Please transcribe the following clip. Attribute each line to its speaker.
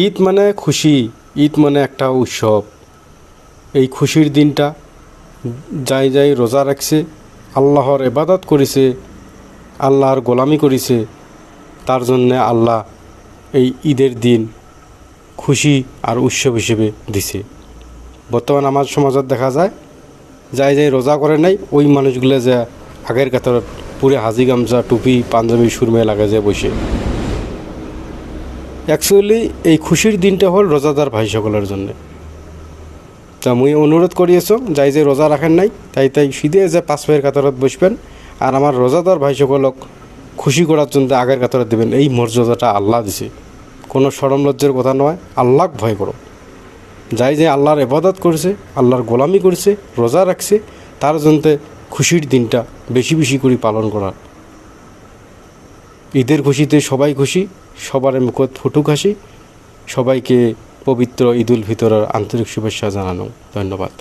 Speaker 1: ঈদ মানে খুশি, ঈদ মানে একটা উৎসব। এই খুশির দিনটা যাই যাই রোজা রাখছে, আল্লাহর ইবাদত করেছে, আল্লাহর গোলামি করেছে, তার জন্যে আল্লাহ এই ঈদের দিন খুশি আর উৎসব হিসেবে দিছে। বর্তমান আমার সমাজত দেখা যায় যাই যাই রোজা করে নাই ওই মানুষগুলো যে আগের কাতারত পুরে হাজি গামছা টুপি পাঞ্জাবি সুরমায় লাগা যায় বসে। অ্যাকচুয়ালি এই খুশির দিনটা হল রোজাদার ভাই সকলের জন্যে। তা মুই অনুরোধ করিয়েছ যাই যে রোজা রাখেন নাই তাই সিধে যে পাঁচ ভাইয়ের কাতারত বসবেন আর আমার রোজাদার ভাই সকলক খুশি করার জন্য আগের কাতারত দেবেন। এই মর্যাদাটা আল্লাহ দিছে, কোনো শরম লজ্জার কথা নয়। আল্লাহক ভয় করো। যাই যে আল্লাহর ইবাদত করেছে, আল্লাহর গোলামি করেছে, রোজা রাখছে, তার জন্য খুশির দিনটা বেশি বেশি করে পালন করা। ঈদের খুশিতে সবাই খুশি, সবার মুখত ফুটুক হাসি। সবাইকে পবিত্র ঈদুল ফিতরের আন্তরিক শুভেচ্ছা জানানো। ধন্যবাদ।